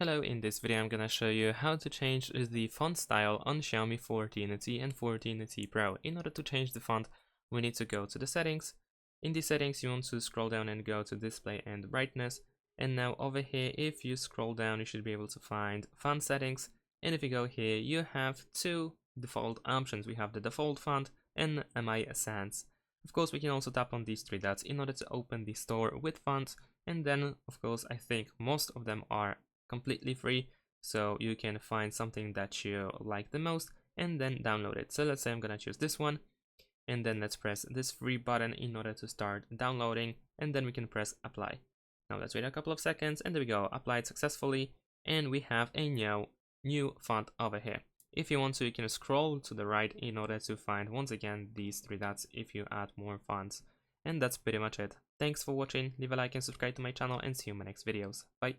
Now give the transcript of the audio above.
Hello, in this video I'm gonna show you how to change the font style on Xiaomi 14T and 14T Pro. In order to change the font, we need to go to the settings. In the settings, you want to scroll down and go to display and brightness. And now over here, if you scroll down, you should be able to find font settings. And if you go here, you have two default options. We have the default font and My Sans. Of course, we can also tap on these three dots in order to open the store with fonts. And then, of course, I think most of them are completely free, so you can find something that you like the most and then download it. So let's say I'm gonna choose this one, and then let's press this free button in order to start downloading, and then we can press apply. Now let's wait a couple of seconds, and there we go, applied successfully, and we have a new font over here. If you want to, you can scroll to the right in order to find once again these three dots if you add more fonts. And that's pretty much it. Thanks for watching, leave a like and subscribe to my channel, and see you in my next videos. Bye!